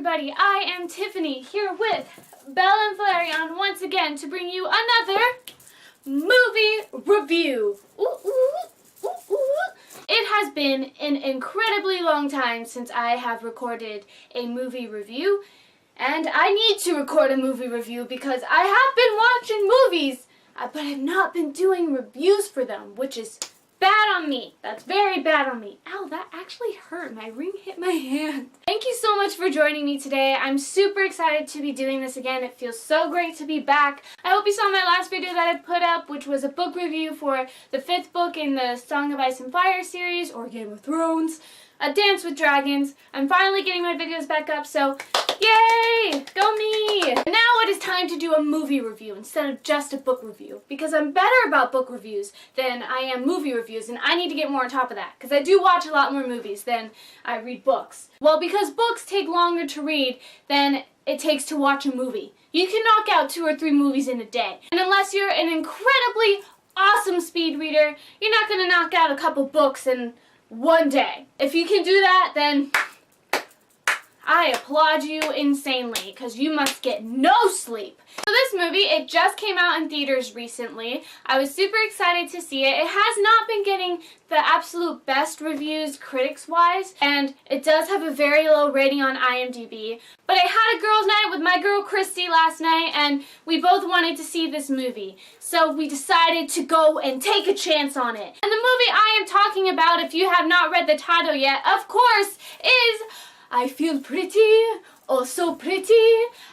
everybody, I am Tiffany here with Belle and Flareon once again to bring you another movie review. Ooh, ooh, ooh, ooh. It has been an incredibly long time since I have recorded a movie review, and I need to record a movie review because I have been watching movies, but I've not been doing reviews for them, which is bad on me. That's very bad on me. Ow, that actually hurt. My ring hit my hand. Thank you so much for joining me today. I'm super excited to be doing this again. It feels so great to be back. I hope you saw my last video that I put up, which was a book review for the 5th book in the Song of Ice and Fire series, or Game of Thrones, A Dance with Dragons. I'm finally getting my videos back up, so yay! Go me! And now it is time to do a movie review instead of just a book review, because I'm better about book reviews than I am movie reviews, and I need to get more on top of that, because I do watch a lot more movies than I read books. Well, because books take longer to read than it takes to watch a movie. You can knock out 2 or 3 movies in a day, and unless you're an incredibly awesome speed reader, you're not going to knock out a couple books in one day. If you can do that, then I applaud you insanely, because you must get no sleep. So this movie, it just came out in theaters recently. I was super excited to see it. It has not been getting the absolute best reviews critics-wise, and it does have a very low rating on IMDb. But I had a girls' night with my girl Christy last night, and we both wanted to see this movie. So we decided to go and take a chance on it. And the movie I am talking about, if you have not read the title yet, of course, is I Feel Pretty, oh so pretty,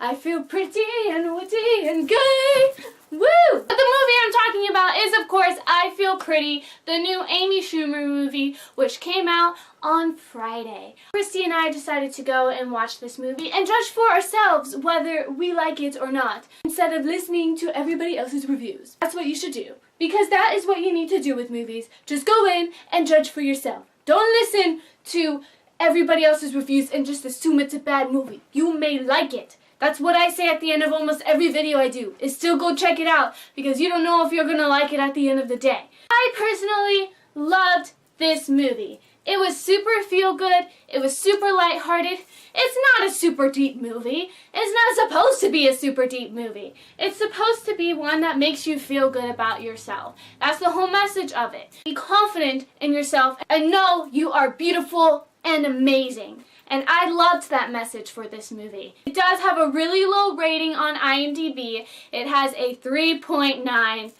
I feel pretty and witty and gay, woo! But the movie I'm talking about is, of course, I Feel Pretty, the new Amy Schumer movie, which came out on Friday. Christy and I decided to go and watch this movie and judge for ourselves whether we like it or not, instead of listening to everybody else's reviews. That's what you should do, because that is what you need to do with movies. Just go in and judge for yourself. Don't listen to everybody else's reviews and just assume it's a bad movie. You may like it. That's what I say at the end of almost every video I do, is still go check it out, because you don't know if you're gonna like it at the end of the day. I personally loved this movie. It was super feel-good, it was super lighthearted. It's not a super deep movie. It's not supposed to be a super deep movie. It's supposed to be one that makes you feel good about yourself. That's the whole message of it. Be confident in yourself and know you are beautiful and amazing. And I loved that message for this movie. It does have a really low rating on IMDb. It has a 3.9.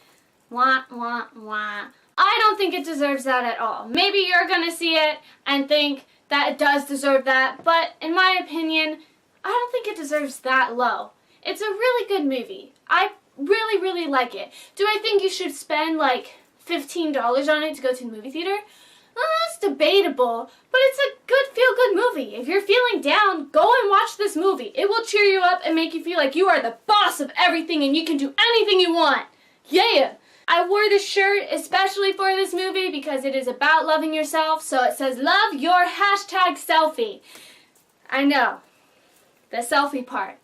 Wah, wah, wah. I don't think it deserves that at all. Maybe you're gonna see it and think that it does deserve that, but in my opinion, I don't think it deserves that low. It's a really good movie. I really, really like it. Do I think you should spend like $15 on it to go to the movie theater? That's debatable, but it's a good feel-good movie. If you're feeling down, go and watch this movie. It will cheer you up and make you feel like you are the boss of everything and you can do anything you want. Yeah! I wore this shirt especially for this movie because it is about loving yourself, so it says, love your #selfie. I know, the selfie part.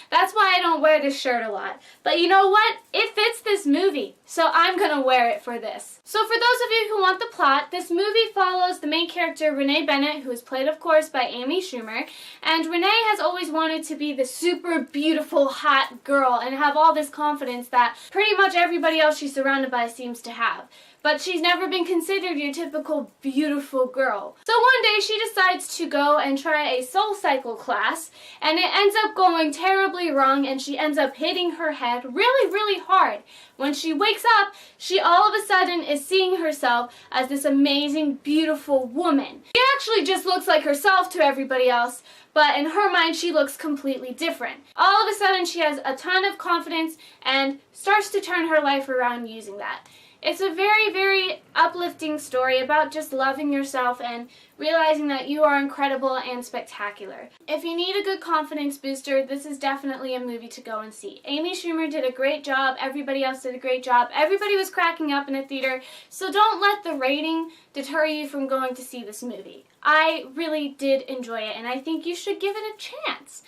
That's why I don't wear this shirt a lot. But you know what? It fits this movie, so I'm gonna wear it for this. So for those of you who want the plot, this movie follows the main character, Renee Bennett, who is played, of course, by Amy Schumer. And Renee has always wanted to be the super beautiful, hot girl and have all this confidence that pretty much everybody else she's surrounded by seems to have. But she's never been considered your typical beautiful girl. So one day she decides to go and try a soul cycle class, and it ends up going terribly wrong, and she ends up hitting her head really, really hard. When she wakes up, she all of a sudden is seeing herself as this amazing, beautiful woman. She actually just looks like herself to everybody else, but in her mind she looks completely different. All of a sudden she has a ton of confidence and starts to turn her life around using that. It's a very, very uplifting story about just loving yourself and realizing that you are incredible and spectacular. If you need a good confidence booster, this is definitely a movie to go and see. Amy Schumer did a great job. Everybody else did a great job. Everybody was cracking up in the theater, so don't let the rating deter you from going to see this movie. I really did enjoy it, and I think you should give it a chance.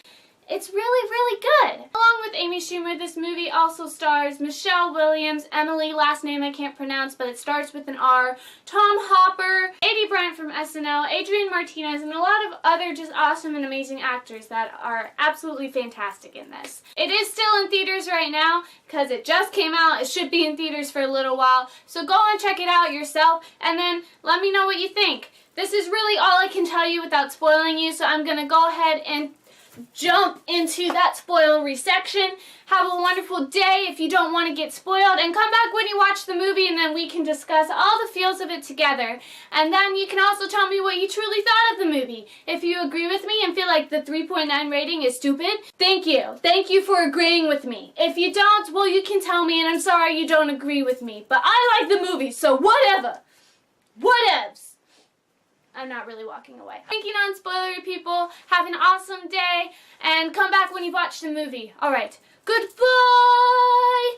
It's really, really good. Along with Amy Schumer, this movie also stars Michelle Williams, Emily, last name I can't pronounce, but it starts with an R, Tom Hopper, Aidy Bryant from SNL, Adrian Martinez, and a lot of other just awesome and amazing actors that are absolutely fantastic in this. It is still in theaters right now because it just came out. It should be in theaters for a little while, so go and check it out yourself and then let me know what you think. This is really all I can tell you without spoiling you, so I'm going to go ahead and jump into that spoilery section. Have a wonderful day if you don't want to get spoiled, and come back when you watch the movie and then we can discuss all the feels of it together. And then you can also tell me what you truly thought of the movie. If you agree with me and feel like the 3.9 rating is stupid, thank you. Thank you for agreeing with me. If you don't, well, you can tell me and I'm sorry you don't agree with me. But I like the movie, so whatever. Whatevs. I'm not really walking away. Thank you, non-spoilery people. Have an awesome day, and come back when you've watched the movie. Alright, goodbye!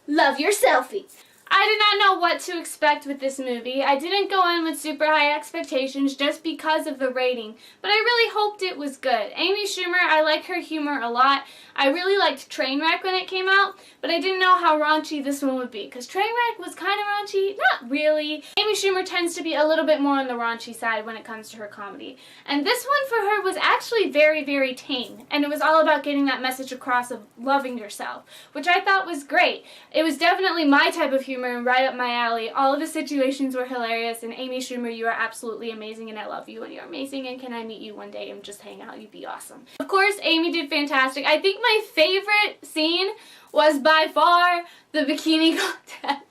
Love your selfie. I did not know what to expect with this movie. I didn't go in with super high expectations just because of the rating, but I really hoped it was good. Amy Schumer, I like her humor a lot. I really liked Trainwreck when it came out, but I didn't know how raunchy this one would be, because Trainwreck was kind of raunchy. Not really. Amy Schumer tends to be a little bit more on the raunchy side when it comes to her comedy. And this one for her was actually very, very tame, and it was all about getting that message across of loving yourself, which I thought was great. It was definitely my type of humor and right up my alley. All of the situations were hilarious, and Amy Schumer, you are absolutely amazing, and I love you, and you're amazing, and can I meet you one day and just hang out? You'd be awesome. Of course, Amy did fantastic. I think my favorite scene was by far the bikini contest.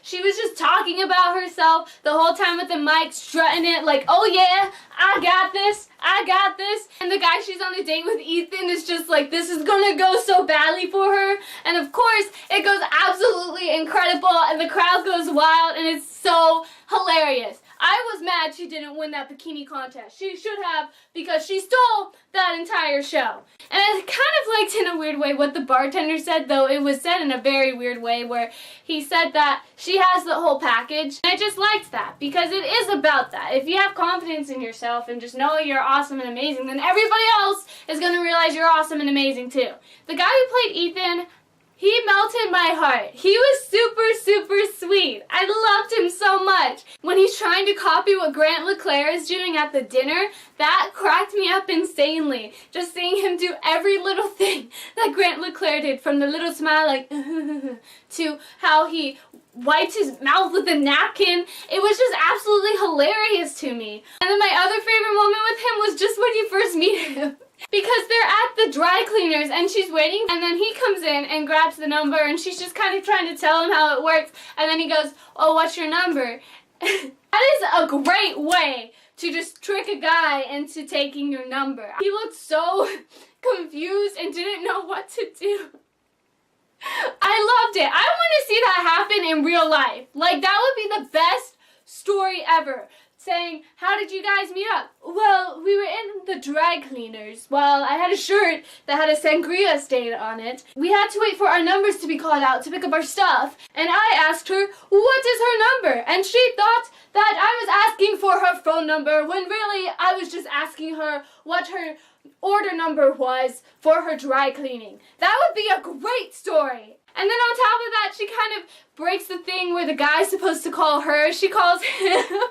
She was just talking about herself the whole time with the mic, strutting it like, oh yeah, I got this, I got this. And the guy she's on a date with, Ethan, is just like, this is gonna go so badly for her. And of course, it goes absolutely incredible, and the crowd goes wild, and it's so hilarious. I was mad she didn't win that bikini contest. She should have, because she stole that entire show. And I kind of liked in a weird way what the bartender said, though it was said in a very weird way, where he said that she has the whole package. And I just liked that, because it is about that. If you have confidence in yourself and just know you're awesome and amazing, then everybody else is going to realize you're awesome and amazing too. The guy who played Ethan, he melted my heart. He was super, super sweet. I loved him so much. When he's trying to copy what Grant LeClaire is doing at the dinner, that cracked me up insanely. Just seeing him do every little thing that Grant LeClaire did, from the little smile like to how he wiped his mouth with a napkin. It was just absolutely hilarious to me. And then my other favorite moment with him was just when you first meet him. Because they're at the dry cleaners and she's waiting, and then he comes in and grabs the number, and she's just kind of trying to tell him how it works, and then he goes, oh, what's your number? That is a great way to just trick a guy into taking your number. He looked so confused and didn't know what to do. I loved it. I want to see that happen in real life. Like, that would be the best story ever. Saying, how did you guys meet up? Well, we were in the dry cleaners. Well, I had a shirt that had a sangria stain on it. We had to wait for our numbers to be called out to pick up our stuff. And I asked her, what is her number? And she thought that I was asking for her phone number, when really I was just asking her what her order number was for her dry cleaning. That would be a great story. And then on top of that, she kind of breaks the thing where the guy's supposed to call her. She calls him.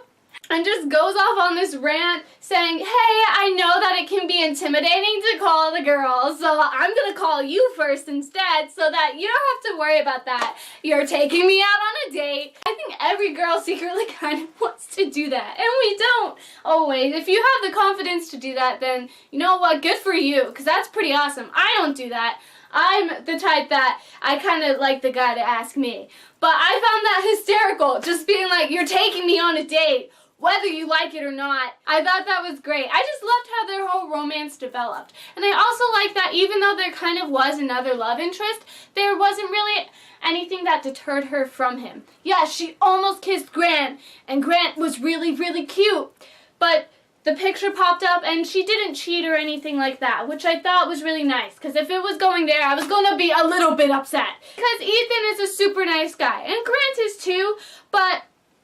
And just goes off on this rant saying, hey, I know that it can be intimidating to call the girl, so I'm going to call you first instead so that you don't have to worry about that. You're taking me out on a date. I think every girl secretly kind of wants to do that, and we don't always. If you have the confidence to do that, then you know what, good for you, because that's pretty awesome. I don't do that. I'm the type that I kind of like the guy to ask me. But I found that hysterical, just being like, you're taking me on a date, whether you like it or not. I thought that was great. I just loved how their whole romance developed. And I also liked that even though there kind of was another love interest, there wasn't really anything that deterred her from him. Yeah, she almost kissed Grant, and Grant was really, really cute. But the picture popped up and she didn't cheat or anything like that, which I thought was really nice, because if it was going there, I was going to be a little bit upset. Because Ethan is a super nice guy, and Grant is too, but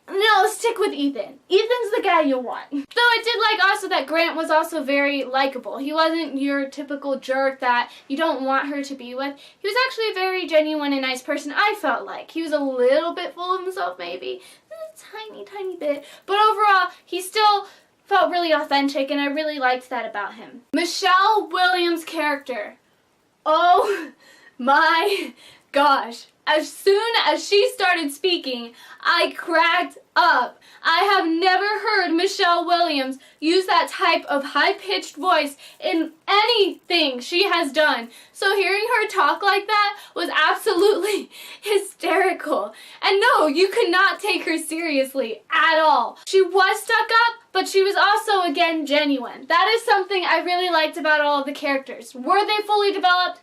No, stick with Ethan. Ethan's the guy you want. Though I did like also that Grant was also very likable. He wasn't your typical jerk that you don't want her to be with. He was actually a very genuine and nice person, I felt like. He was a little bit full of himself, maybe. A tiny bit. But overall, he still felt really authentic, and I really liked that about him. Michelle Williams' character. Oh my gosh. As soon as she started speaking, I cracked up. I have never heard Michelle Williams use that type of high-pitched voice in anything she has done. So hearing her talk like that was absolutely hysterical. And no, you could not take her seriously at all. She was stuck up, but she was also, again, genuine. That is something I really liked about all of the characters. Were they fully developed?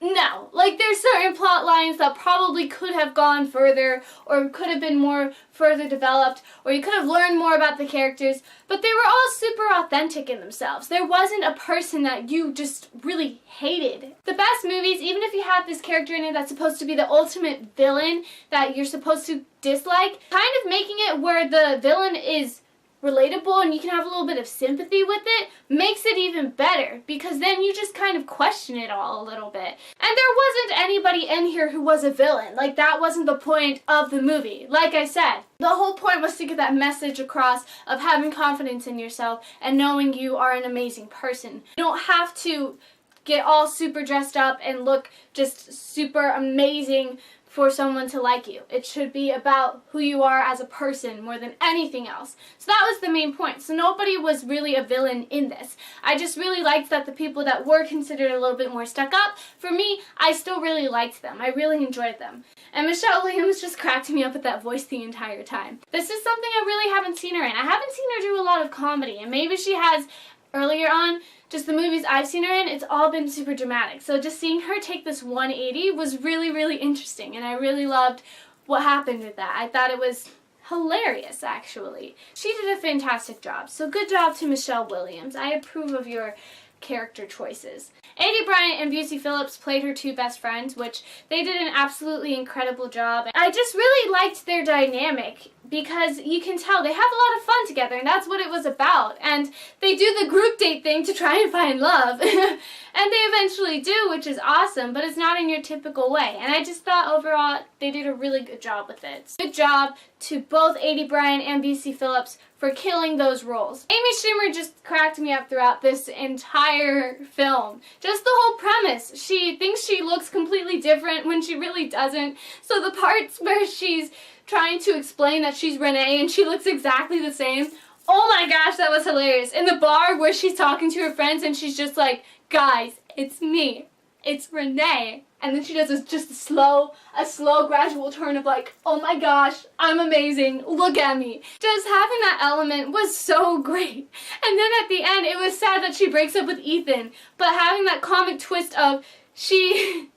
No. Like, there's certain plot lines that probably could have gone further or could have been more further developed, or you could have learned more about the characters, but they were all super authentic in themselves. There wasn't a person that you just really hated. The best movies, even if you have this character in it that's supposed to be the ultimate villain that you're supposed to dislike, kind of making it where the villain is relatable and you can have a little bit of sympathy with it makes it even better, because then you just kind of question it all a little bit. And there wasn't anybody in here who was a villain. Like, that wasn't the point of the movie. Like I said, the whole point was to get that message across of having confidence in yourself and knowing you are an amazing person. You don't have to get all super dressed up and look just super amazing for someone to like you. It should be about who you are as a person more than anything else. So that was the main point. So nobody was really a villain in this. I just really liked that the people that were considered a little bit more stuck up, for me, I still really liked them. I really enjoyed them. And Michelle Williams just cracked me up with that voice the entire time. This is something I really haven't seen her in. I haven't seen her do a lot of comedy, and maybe she has earlier on. Just the movies I've seen her in, it's all been super dramatic. So just seeing her take this 180 was really, really interesting, and I really loved what happened with that. I thought it was hilarious, actually. She did a fantastic job, so good job to Michelle Williams. I approve of your character choices. Aidy Bryant and Busey Phillips played her two best friends, which they did an absolutely incredible job. I just really liked their dynamic because you can tell they have a lot of fun together, and that's what it was about. And they do the group date thing to try and find love. And they eventually do, which is awesome, but it's not in your typical way. And I just thought overall they did a really good job with it. Good job to both Aidy Bryant and Busey Phillips for killing those roles. Amy Schumer just cracked me up throughout this entire film. Just the whole premise. She thinks she looks completely different when she really doesn't. So the parts where she's trying to explain that she's Renee and she looks exactly the same, oh my gosh, that was hilarious. In the bar where she's talking to her friends and she's just like, guys, it's me. It's Renee. And then she does just a slow gradual turn of like, oh my gosh, I'm amazing, look at me. Just having that element was so great. And then at the end, it was sad that she breaks up with Ethan, but having that comic twist of she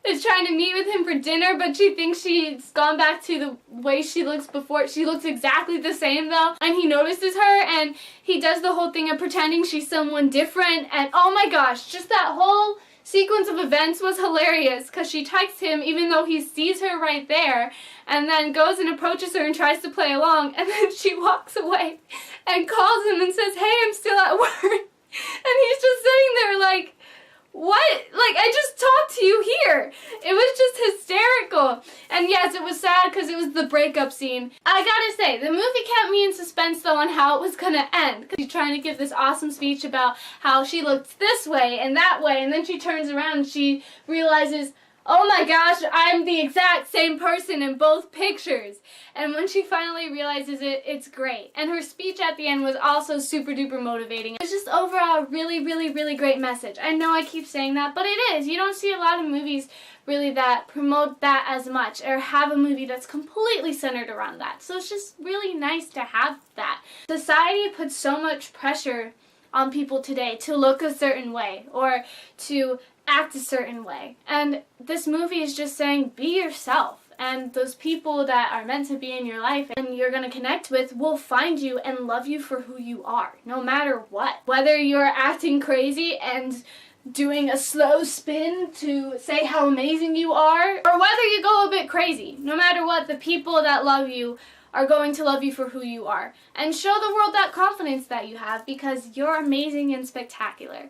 is trying to meet with him for dinner, but she thinks she's gone back to the way she looks before. She looks exactly the same though, and he notices her, and he does the whole thing of pretending she's someone different, and oh my gosh, just that whole sequence of events was hilarious, because she texts him even though he sees her right there, and then goes and approaches her and tries to play along, and then she walks away and calls him and says, hey, I'm still at work. And he's just sitting there like, what? Like, I just talked to you here. It was just hysterical. And yes, it was sad because it was the breakup scene. I gotta say, the movie kept me in suspense though on how it was gonna end. She's trying to give this awesome speech about how she looked this way and that way, and then she turns around and she realizes, oh my gosh, I'm the exact same person in both pictures. And when she finally realizes it, it's great. And her speech at the end was also super duper motivating. It was just overall a really, really, really great message. I know I keep saying that, but it is. You don't see a lot of movies really that promote that as much, or have a movie that's completely centered around that. So it's just really nice to have that. Society puts so much pressure on people today to look a certain way or to act a certain way. And this movie is just saying, be yourself. And those people that are meant to be in your life and you're going to connect with will find you and love you for who you are, no matter what. Whether you're acting crazy and doing a slow spin to say how amazing you are, or whether you go a bit crazy, no matter what, the people that love you are going to love you for who you are. And show the world that confidence that you have, because you're amazing and spectacular.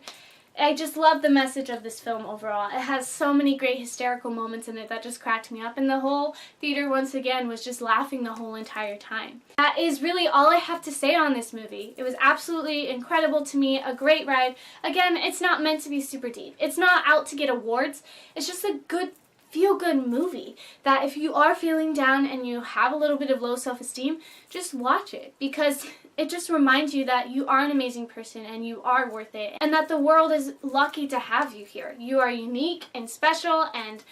I just love the message of this film overall. It has so many great hysterical moments in it that just cracked me up, and the whole theater once again was just laughing the whole entire time. That is really all I have to say on this movie. It was absolutely incredible to me, a great ride. Again, it's not meant to be super deep. It's not out to get awards. It's just a good feel-good movie that if you are feeling down and you have a little bit of low self-esteem, just watch it, because it just reminds you that you are an amazing person and you are worth it, and that the world is lucky to have you here. You are unique and special and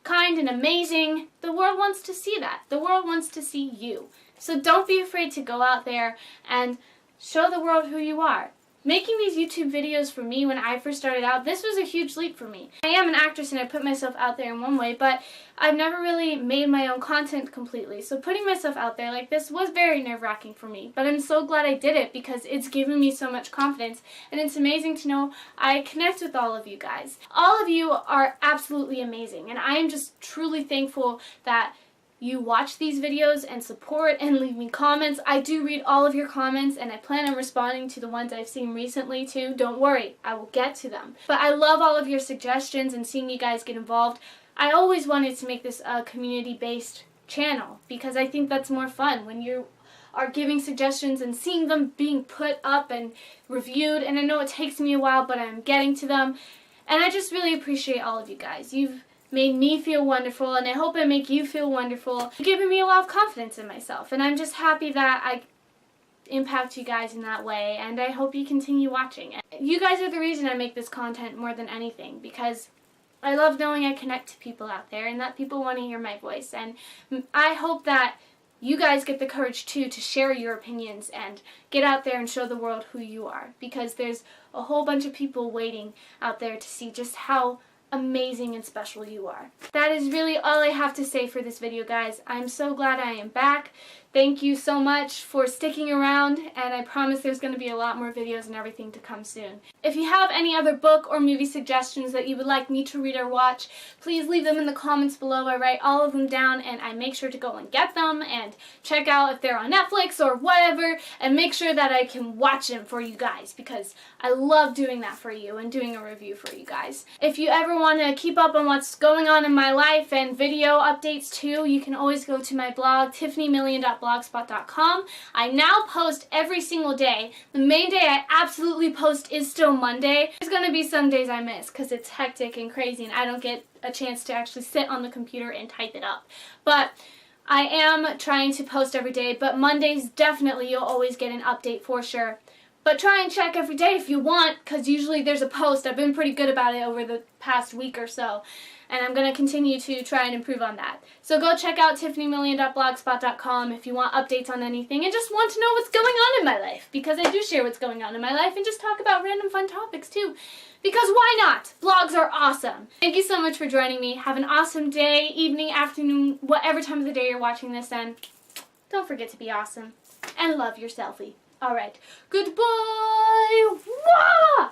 kind and amazing. The world wants to see that. The world wants to see you. So don't be afraid to go out there and show the world who you are. Making these YouTube videos for me when I first started out, this was a huge leap for me. I am an actress and I put myself out there in one way, but I've never really made my own content completely. So putting myself out there like this was very nerve-wracking for me. But I'm so glad I did it, because it's given me so much confidence, and it's amazing to know I connect with all of you guys. All of you are absolutely amazing, and I am just truly thankful that you watch these videos and support and leave me comments. I do read all of your comments, and I plan on responding to the ones I've seen recently too. Don't worry, I will get to them. But I love all of your suggestions and seeing you guys get involved. I always wanted to make this a community-based channel, because I think that's more fun when you are giving suggestions and seeing them being put up and reviewed. And I know it takes me a while, but I'm getting to them. And I just really appreciate all of you guys. You've made me feel wonderful, and I hope I make you feel wonderful. You've given me a lot of confidence in myself, and I'm just happy that I impact you guys in that way, and I hope you continue watching. You guys are the reason I make this content more than anything, because I love knowing I connect to people out there and that people want to hear my voice, and I hope that you guys get the courage too to share your opinions and get out there and show the world who you are, because there's a whole bunch of people waiting out there to see just how amazing and special you are. That is really all I have to say for this video, guys. I'm so glad I am back. Thank you so much for sticking around, and I promise there's going to be a lot more videos and everything to come soon. If you have any other book or movie suggestions that you would like me to read or watch, please leave them in the comments below. I write all of them down, and I make sure to go and get them and check out if they're on Netflix or whatever, and make sure that I can watch them for you guys, because I love doing that for you and doing a review for you guys. If you ever want to keep up on what's going on in my life and video updates too, you can always go to my blog, tiffanymillion.blogspot.com. I now post every single day. The main day I absolutely post is still Monday. There's going to be some days I miss because it's hectic and crazy and I don't get a chance to actually sit on the computer and type it up. But I am trying to post every day, but Mondays definitely you'll always get an update for sure. But try and check every day if you want, because usually there's a post. I've been pretty good about it over the past week or so, and I'm going to continue to try and improve on that. So go check out tiffanymillion.blogspot.com if you want updates on anything and just want to know what's going on in my life, because I do share what's going on in my life and just talk about random fun topics too. Because why not? Blogs are awesome. Thank you so much for joining me. Have an awesome day, evening, afternoon, whatever time of the day you're watching this, and don't forget to be awesome and love your selfie. Alright, goodbye! Wah!